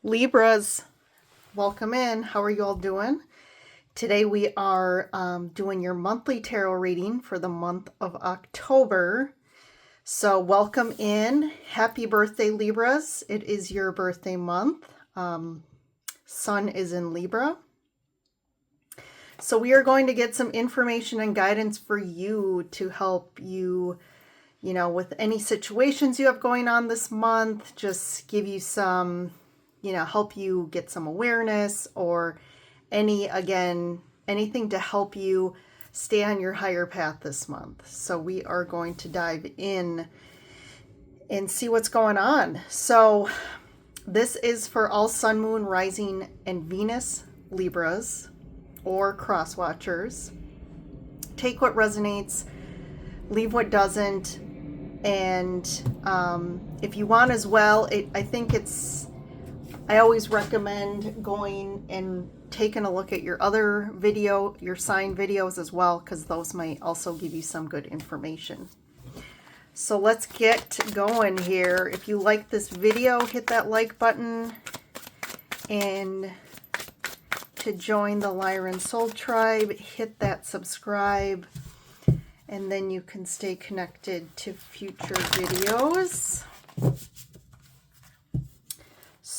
Libras, welcome in. How are you all doing? Today we are doing your monthly tarot reading for the month of October. So welcome in. Happy birthday, Libras. It is your birthday month. Sun is in Libra. So we are going to get some information and guidance for you to help you, with any situations you have going on this month. Just give you some help you get some awareness or anything to help you stay on your higher path this month. So we are going to dive in and see what's going on. So this is for all Sun, Moon, Rising, and Venus Libras or cross watchers. Take what resonates, leave what doesn't, and if you want as well, I always recommend going and taking a look at your other your sign videos as well, because those might also give you some good information. So let's get going here. If you like this video, hit that like button, and to join the Lyran Soul Tribe, hit that subscribe, and then you can stay connected to future videos.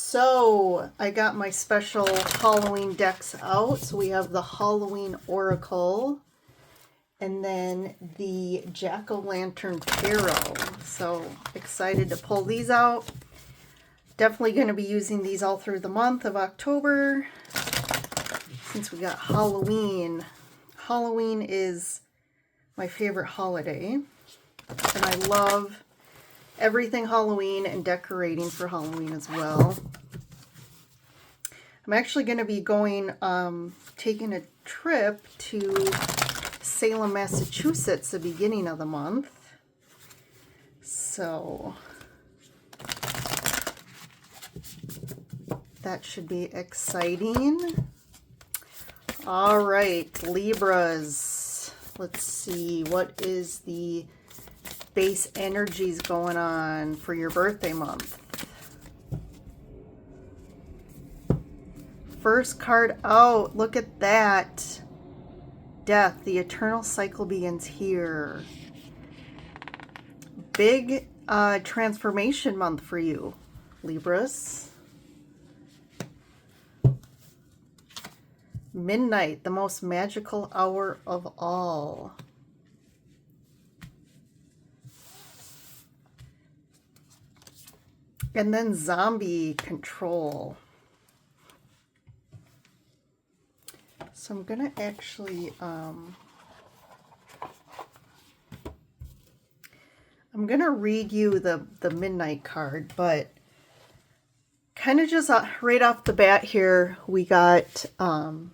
So I got my special Halloween decks out. So we have the Halloween Oracle and then the Jack-o'-lantern Tarot. So excited to pull these out. Definitely going to be using these all through the month of October since we got Halloween. Halloween is my favorite holiday, and I love everything Halloween and decorating for Halloween as well. I'm actually going to be taking a trip to Salem, Massachusetts, the beginning of the month. So that should be exciting. All right, Libras. Let's see, what is the base energies going on for your birthday month? First card out, look at that. Death, the eternal cycle begins here. Big transformation month for you, Libras. Midnight, the most magical hour of all. And then zombie control. So I'm going to actually, I'm going to read you the midnight card, but kind of just right off the bat here, we got the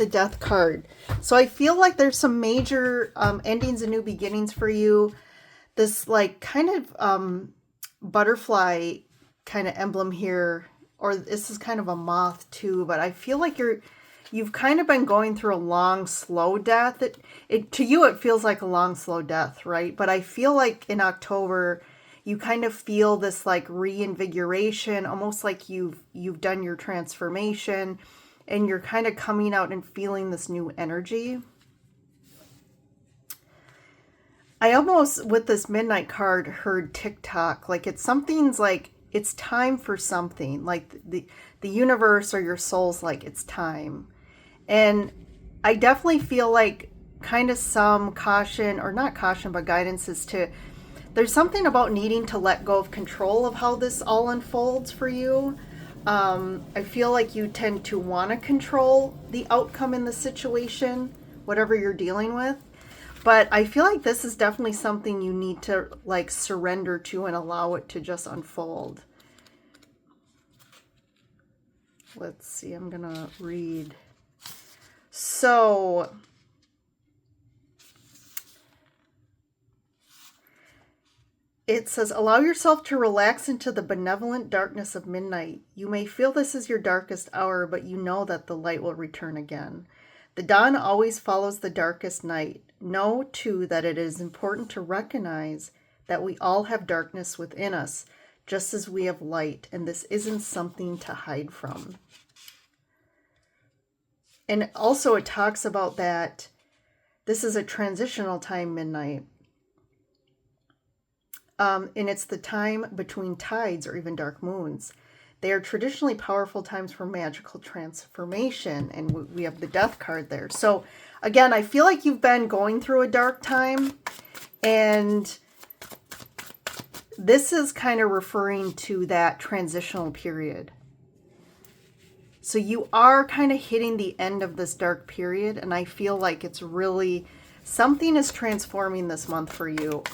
death card. So I feel like there's some major endings and new beginnings for you. This like kind of butterfly kind of emblem here, or this is kind of a moth too, but I feel like you've kind of been going through a long, slow death. To you, it feels like a long, slow death, right? But I feel like in October, you kind of feel this like reinvigoration, almost like you've done your transformation, and you're kind of coming out and feeling this new energy. I almost, with this midnight card, heard TikTok. Like something's like, it's time for something. Like the universe or your soul's like, it's time. And I definitely feel like kind of some caution, or not caution, but guidance is there's something about needing to let go of control of how this all unfolds for you. I feel like you tend to want to control the outcome in the situation, whatever you're dealing with. But I feel like this is definitely something you need to like surrender to and allow it to just unfold. Let's see, I'm going to read. So it says, allow yourself to relax into the benevolent darkness of midnight. You may feel this is your darkest hour, but you know that the light will return again. The dawn always follows the darkest night. Know, too, that it is important to recognize that we all have darkness within us, just as we have light, and this isn't something to hide from. And also it talks about that this is a transitional time, midnight. And it's the time between tides or even dark moons. They are traditionally powerful times for magical transformation. And we have the death card there. So again, I feel like you've been going through a dark time. And this is kind of referring to that transitional period. So you are kind of hitting the end of this dark period. And I feel like it's really, something is transforming this month for you.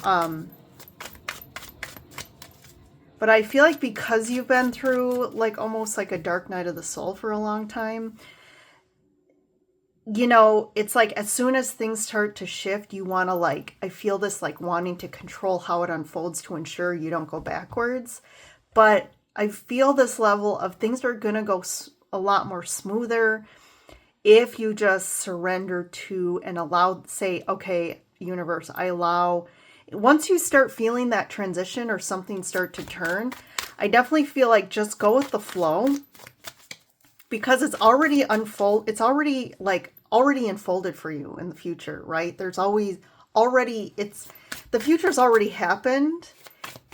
But I feel like because you've been through like almost like a dark night of the soul for a long time, you know, it's like as soon as things start to shift, you want to like, I feel this like wanting to control how it unfolds to ensure you don't go backwards. But I feel this level of things are going to go a lot more smoother if you just surrender to and allow, say, okay, universe, I allow. Once you start feeling that transition or something start to turn, I definitely feel like just go with the flow, because it's already it's already unfolded for you in the future, right? There's always the future's already happened.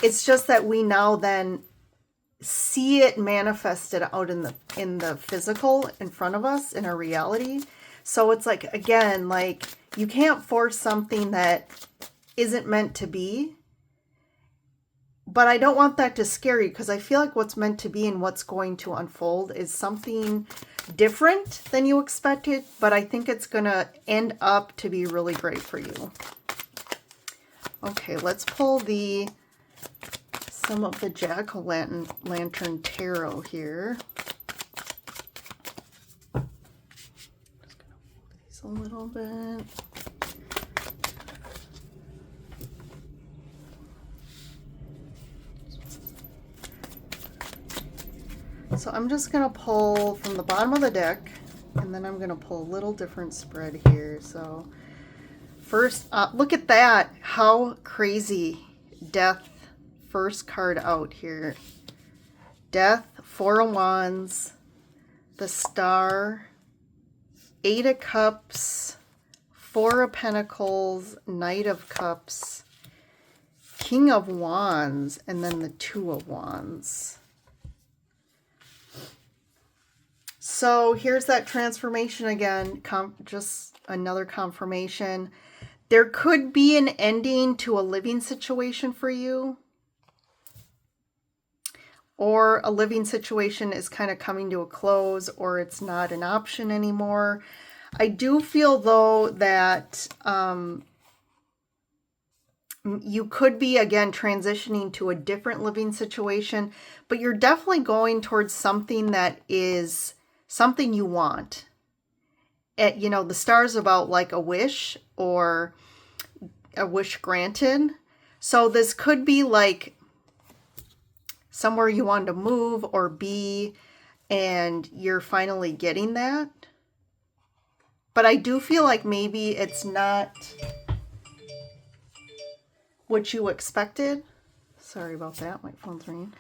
It's just that we now then see it manifested out in the physical in front of us in our reality. So it's like, again, like you can't force something that isn't meant to be. But I don't want that to scare you, because I feel like what's meant to be and what's going to unfold is something different than you expected, but I think it's going to end up to be really great for you. Okay, let's pull some of the Jack-o'-lantern tarot here. Just going to move these a little bit. So I'm just going to pull from the bottom of the deck, and then I'm going to pull a little different spread here. So first, look at that. How crazy. Death, first card out here. Death, Four of Wands, the Star, Eight of Cups, Four of Pentacles, Knight of Cups, King of Wands, and then the Two of Wands. So here's that transformation again, just another confirmation. There could be an ending to a living situation for you, or a living situation is kind of coming to a close, or it's not an option anymore. I do feel though that you could be again transitioning to a different living situation, but you're definitely going towards something that is something you want. You know, the star's about like a wish or a wish granted. So this could be like somewhere you want to move or be, and you're finally getting that. But I do feel like maybe it's not what you expected. Sorry about that. My phone's ringing.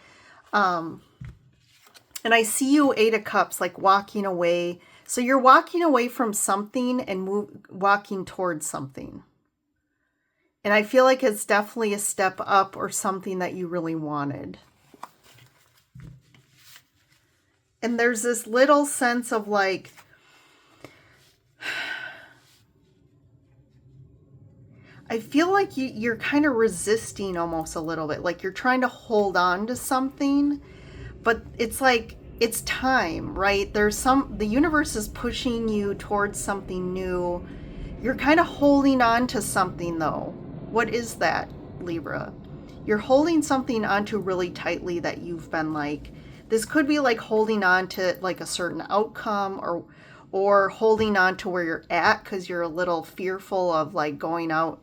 And I see you, Eight of Cups, like walking away. So you're walking away from something and walking towards something. And I feel like it's definitely a step up or something that you really wanted. And there's this little sense of like, I feel like you're kind of resisting almost a little bit. Like you're trying to hold on to something. But it's like, it's time, right? The universe is pushing you towards something new. You're kind of holding on to something though. What is that, Libra? You're holding something onto really tightly that you've been like, this could be like holding on to like a certain outcome, or holding on to where you're at because you're a little fearful of like going out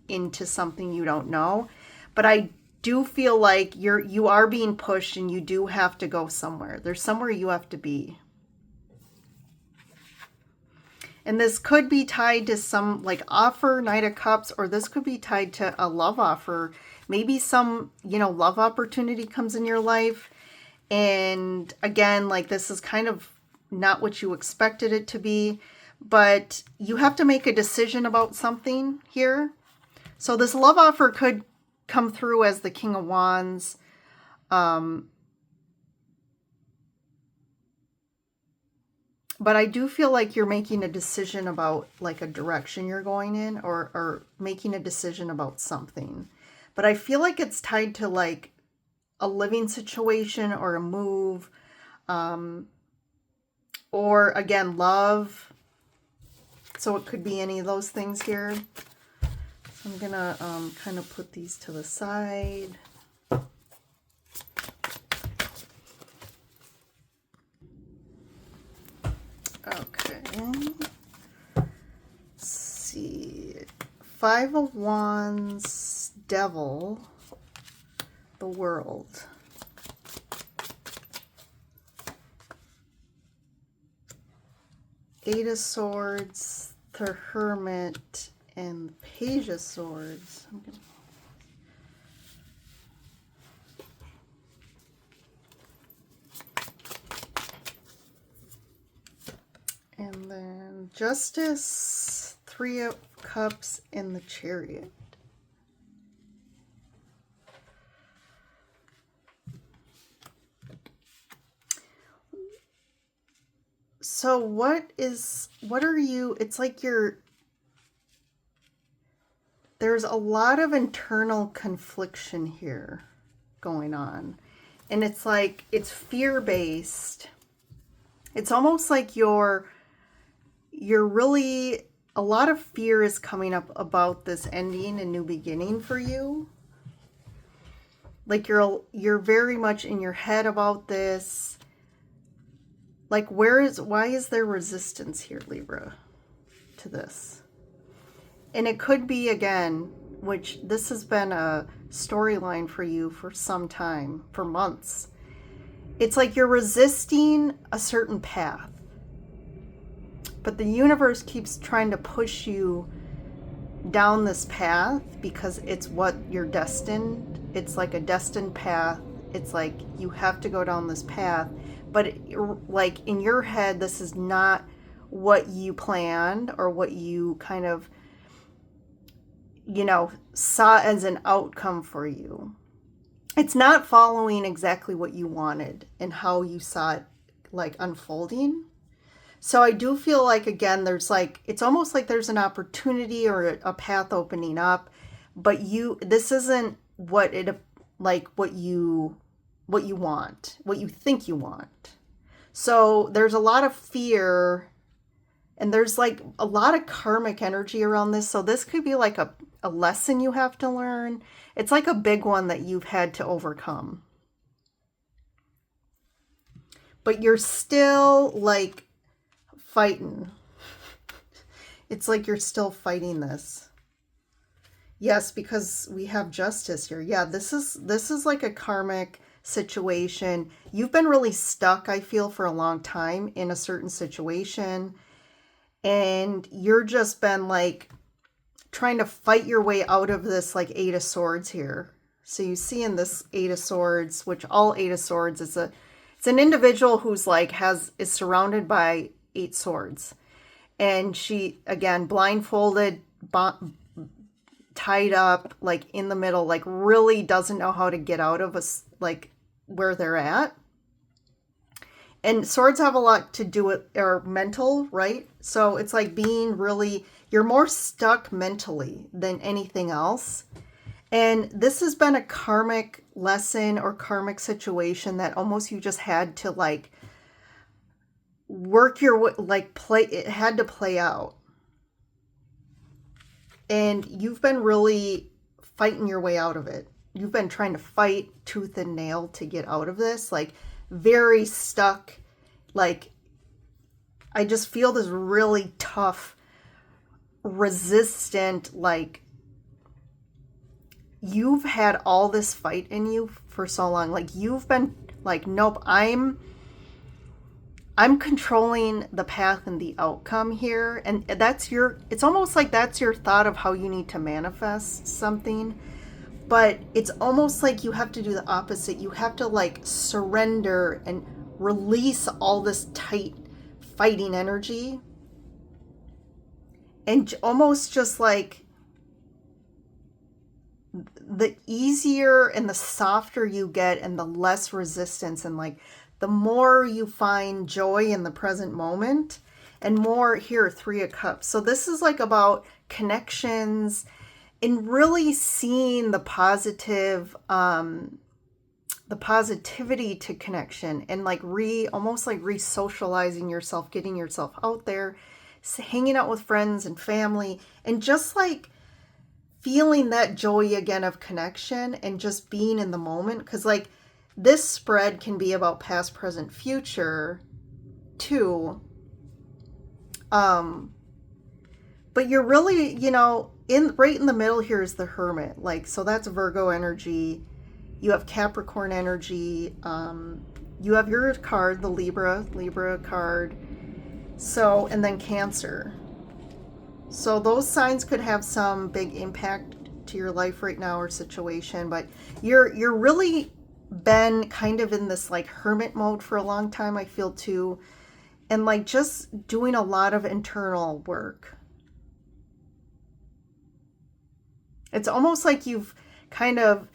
into something you don't know. But I do feel like you are being pushed and you do have to go somewhere. There's somewhere you have to be. And this could be tied to some like offer, Knight of Cups, or this could be tied to a love offer. maybe some, you know, love opportunity comes in your life. And again, like this is kind of not what you expected it to be, but you have to make a decision about something here. So this love offer could come through as the King of Wands. But I do feel like you're making a decision about like a direction you're going in, or making a decision about something. But I feel like it's tied to like a living situation or a move, or again, love. So it could be any of those things here. So I'm gonna kind of put these to the side. Okay. Let's see. Five of Wands, Devil, the World. Eight of Swords, the Hermit, and the Page of Swords. And then Justice, Three of Cups, and the Chariot. So what are you, it's like there's a lot of internal confliction here going on. And it's like, it's fear-based. It's almost like you're really, a lot of fear is coming up about this ending and new beginning for you. Like you're very much in your head about this. Like why is there resistance here, Libra, to this? And it could be, again, which this has been a storyline for you for some time, for months. It's like you're resisting a certain path. But the universe keeps trying to push you down this path because it's what you're destined. It's like a destined path. It's like you have to go down this path. But like in your head, this is not what you planned or what you kind of, you know, saw as an outcome for you. It's not following exactly what you wanted and how you saw it like unfolding. So I do feel like, again, there's like, it's almost like there's an opportunity or a path opening up, but this isn't what it, like what you want, what you think you want. So there's a lot of fear, and there's like a lot of karmic energy around this. So this could be like a lesson you have to learn. It's like a big one that you've had to overcome. But you're still like fighting. It's like you're still fighting this. Yes, because we have Justice here. Yeah, this is like a karmic situation. You've been really stuck, I feel, for a long time in a certain situation. And you're just been like trying to fight your way out of this like Eight of Swords here. So you see in this Eight of Swords, which all Eight of Swords is it's an individual who's like is surrounded by 8 swords. And she, again, blindfolded, tied up, like in the middle, like really doesn't know how to get out of us, like where they're at. And swords have a lot to do with our mental, right? So it's like being really, you're more stuck mentally than anything else. And this has been a karmic lesson or karmic situation that almost you just had to like work your, like play, it had to play out. And you've been really fighting your way out of it. You've been trying to fight tooth and nail to get out of this, like very stuck. Like, I just feel this really tough, resistant, like you've had all this fight in you for so long. Like you've been like, nope, I'm controlling the path and the outcome here. And that's it's almost like that's your thought of how you need to manifest something. but it's almost like you have to do the opposite. You have to like surrender and release all this tight fighting energy, and almost just like the easier and the softer you get and the less resistance, and like the more you find joy in the present moment and more here, 3 of Cups. So this is like about connections and really seeing the positive, the positivity to connection, and like almost like re-socializing yourself, getting yourself out there, hanging out with friends and family, and just like feeling that joy again of connection and just being in the moment. Because like this spread can be about past, present, future too. But you're really, right in the middle here is the Hermit. Like, so that's Virgo energy. You have Capricorn energy. You have your card, the Libra card. So, and then Cancer. So those signs could have some big impact to your life right now or situation, but you're really been kind of in this like hermit mode for a long time, I feel too. And like just doing a lot of internal work. It's almost like you've kind of,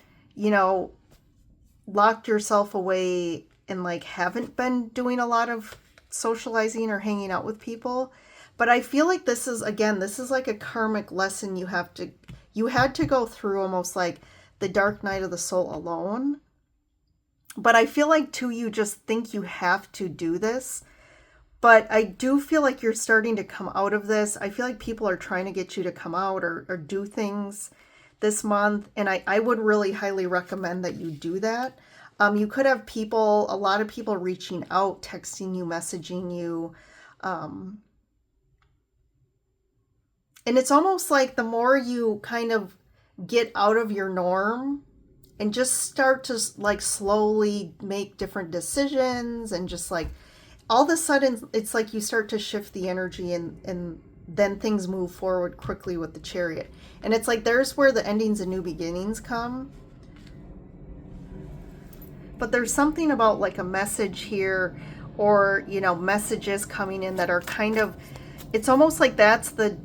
locked yourself away and like haven't been doing a lot of socializing or hanging out with people. But I feel like this is like a karmic lesson you had to go through, almost like the dark night of the soul alone. But I feel like too, you just think you have to do this. But I do feel like you're starting to come out of this. I feel like people are trying to get you to come out or do things this month. And I would really highly recommend that you do that. You could have a lot of people reaching out, texting you, messaging you. And it's almost like the more you kind of get out of your norm and just start to like slowly make different decisions, and just like all of a sudden it's like you start to shift the energy, and then things move forward quickly with the Chariot. And it's like there's where the endings and new beginnings come. But there's something about like a message here, or messages coming in that are kind of, it's almost like that's the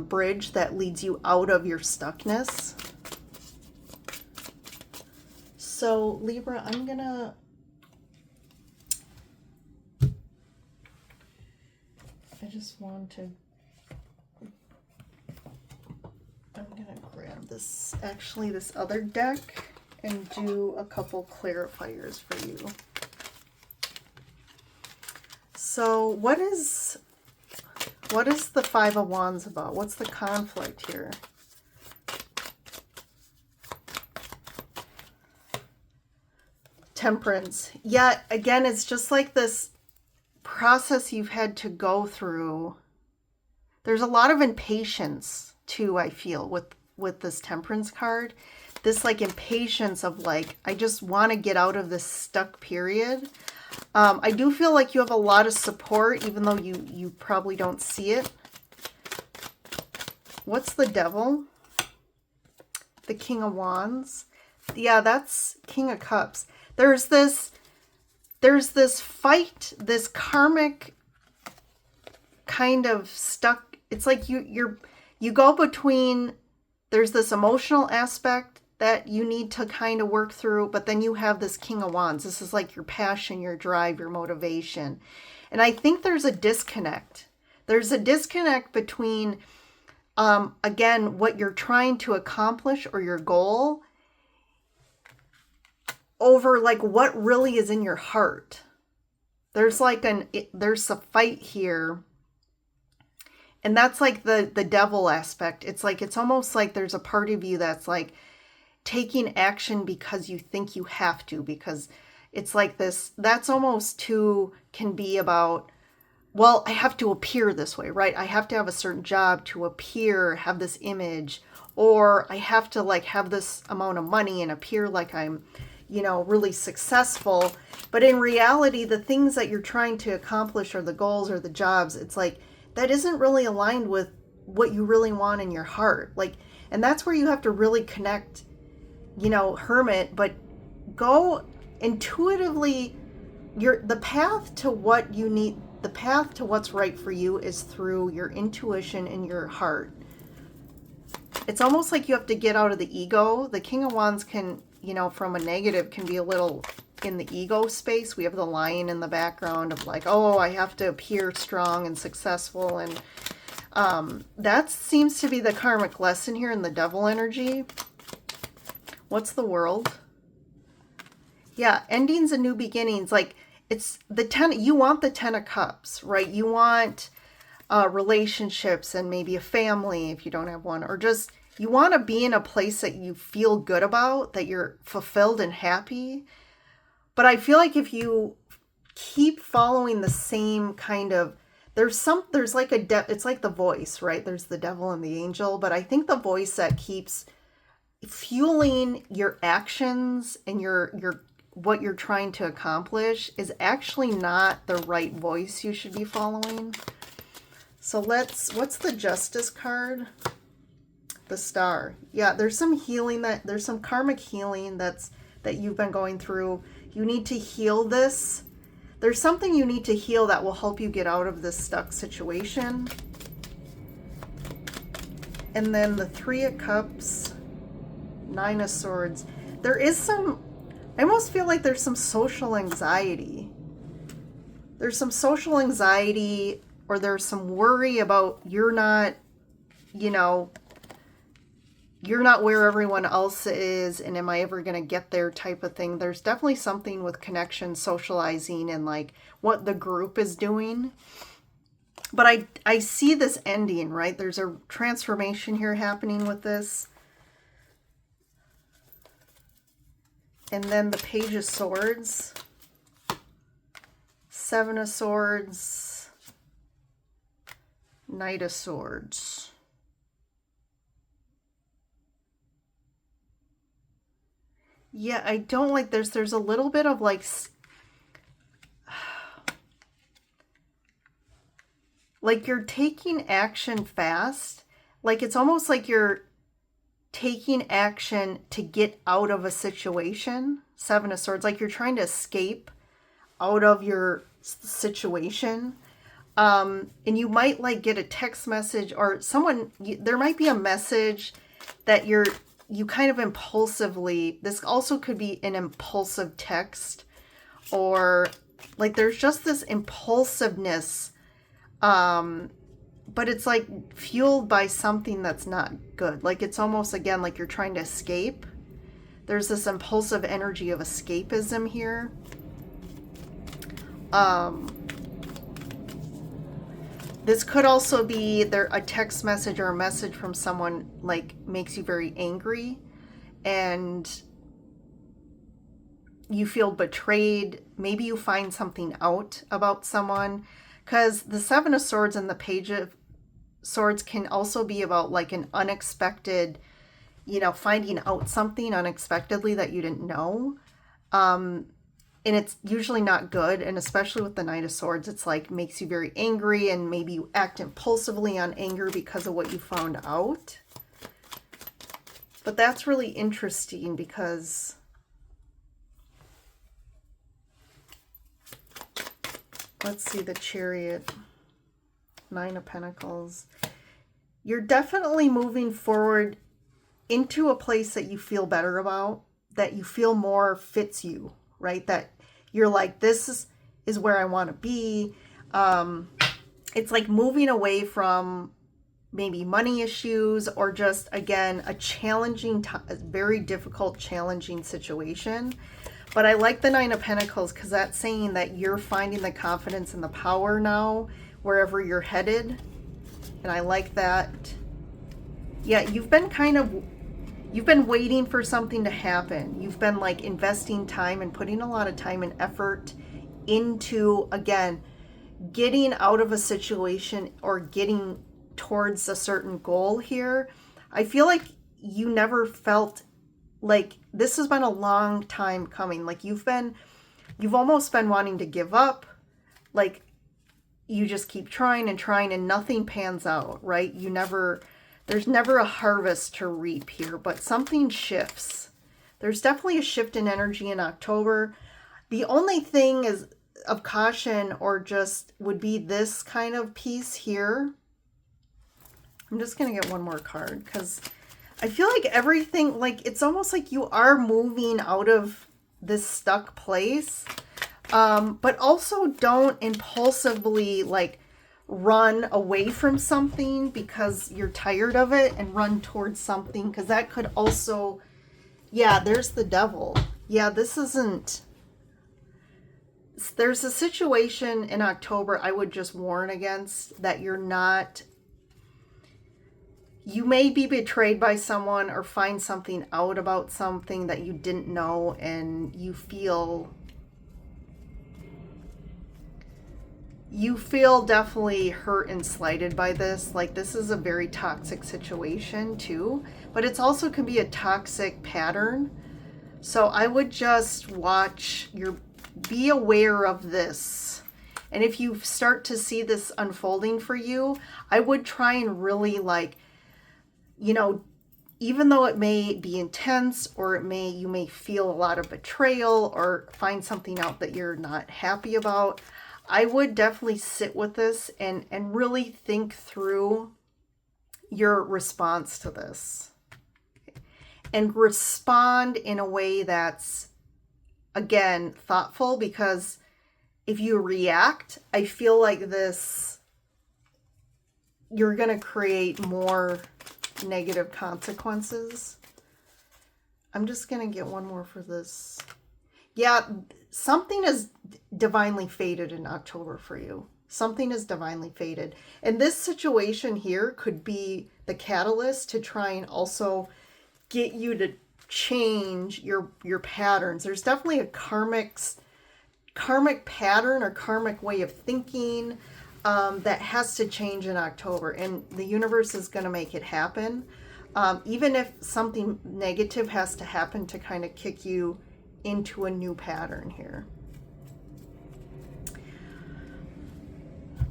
bridge that leads you out of your stuckness. So Libra, I'm gonna grab this other deck and do a couple clarifiers for you. So what is the 5 of Wands about? What's the conflict here? Temperance. Yeah, again, it's just like this process you've had to go through. There's a lot of impatience too, I feel, with this Temperance card. This like impatience of like, I just want to get out of this stuck period. I do feel like you have a lot of support, even though you probably don't see it. What's the Devil? The King of Wands. Yeah, that's King of Cups. There's this fight, this karmic kind of stuck. It's like you go between, there's this emotional aspect that you need to kind of work through, but then you have this King of Wands. This is like your passion, your drive, your motivation. And I think there's a disconnect. There's a disconnect between, again, what you're trying to accomplish or your goal over like what really is in your heart. There's like there's a fight here. And that's like the devil aspect. It's like, it's almost like there's a part of you that's like taking action because you think you have to, because it's like this, that's almost too, can be about, well, I have to appear this way, right? I have to have a certain job to appear, have this image, or I have to like have this amount of money and appear like I'm, really successful. But in reality, the things that you're trying to accomplish, or the goals or the jobs, it's like, that isn't really aligned with what you really want in your heart. Like, and that's where you have to really connect you know, hermit, but go intuitively. The path to what you need, the path to what's right for you is through your intuition and your heart. It's almost like you have to get out of the ego. The King of Wands can, you know, from a negative, can be a little in the ego space. We have the lion in the background of like, oh, I have to appear strong and successful. And that seems to be the karmic lesson here in the devil energy. What's the world? Yeah, endings and new beginnings. Like, it's the 10, you want the 10 of cups, right? You want relationships and maybe a family if you don't have one, or just you want to be in a place that you feel good about, that you're fulfilled and happy. But I feel like if you keep following the same kind of, there's like it's like the voice, right? There's the devil and the angel, but I think the voice that keeps fueling your actions and your what you're trying to accomplish is actually not the right voice you should be following. So what's the Justice card? The Star. Yeah, there's some healing, there's some karmic healing that you've been going through. You need to heal this. There's something you need to heal that will help you get out of this stuck situation. And then the Three of Cups, Nine of Swords. There is some, I almost feel like there's some social anxiety. There's some social anxiety, or there's some worry about you're not, you know, you're not where everyone else is, and am I ever going to get there type of thing. There's definitely something with connection, socializing, and like what the group is doing. But I see this ending, right? There's a transformation here happening with this. And then the Page of Swords, Seven of Swords, Knight of Swords. Yeah, I don't like, there's a little bit of like you're taking action fast. Like it's almost like you're taking action to get out of a situation. Seven of Swords, like you're trying to escape out of your situation. And you might like get a text message, or there might be a message that you kind of impulsively, this also could be an impulsive text, or like there's just this impulsiveness, but it's like fueled by something that's not good. Like it's almost, again, like you're trying to escape. There's this impulsive energy of escapism here. This could also be a text message or a message from someone like makes you very angry and you feel betrayed. Maybe you find something out about someone, because the Seven of Swords and the Page of Swords can also be about like an unexpected, you know, finding out something unexpectedly that you didn't know. And it's usually not good. And especially with the Knight of Swords, it's like makes you very angry, and maybe you act impulsively on anger because of what you found out. But that's really interesting because let's see, the Chariot, Nine of Pentacles. You're definitely moving forward into a place that you feel better about, that you feel more fits you, right? That you're like, this is where I want to be. It's like moving away from maybe money issues, or just, again, a challenging, a very difficult, challenging situation. But I like the Nine of Pentacles because that's saying that you're finding the confidence and the power now wherever you're headed. And I like that. Yeah, you've been waiting for something to happen. You've been like investing time and putting a lot of time and effort into, again, getting out of a situation or getting towards a certain goal here. I feel like you never felt like this has been a long time coming. Like you've almost been wanting to give up. Like you just keep trying and nothing pans out, right? There's never a harvest to reap here, but something shifts. There's definitely a shift in energy in October. The only thing is of caution or just would be this kind of piece here. I'm just going to get one more card because I feel like everything, like it's almost like you are moving out of this stuck place. But also don't impulsively like run away from something because you're tired of it and run towards something, because that could also, yeah, there's the devil. Yeah, this isn't, there's a situation in October I would just warn against, that you're not, you may be betrayed by someone or find something out about something that you didn't know, and you feel definitely hurt and slighted by this. Like, this is a very toxic situation too, but it's also can be a toxic pattern. So I would just watch be aware of this. And if you start to see this unfolding for you, I would try and really, like, you know, even though it may be intense, or you may feel a lot of betrayal or find something out that you're not happy about, I would definitely sit with this and really think through your response to this. And respond in a way that's, again, thoughtful, because if you react, I feel like this, you're going to create more negative consequences. I'm just going to get one more for this. Yeah, something is divinely fated in October for you. Something is divinely fated. And this situation here could be the catalyst to try and also get you to change your patterns. There's definitely a karmic pattern or karmic way of thinking that has to change in October. And the universe is going to make it happen. Even if something negative has to happen to kind of kick you into a new pattern here.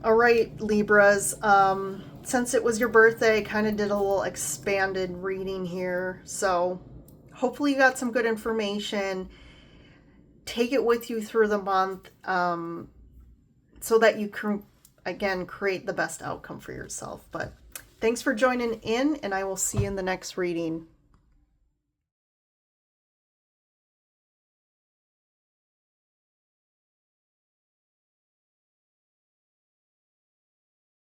All right, Libras, since it was your birthday, I kind of did a little expanded reading here. So hopefully you got some good information. Take it with you through the month so that you can, again, create the best outcome for yourself. But thanks for joining in, and I will see you in the next reading.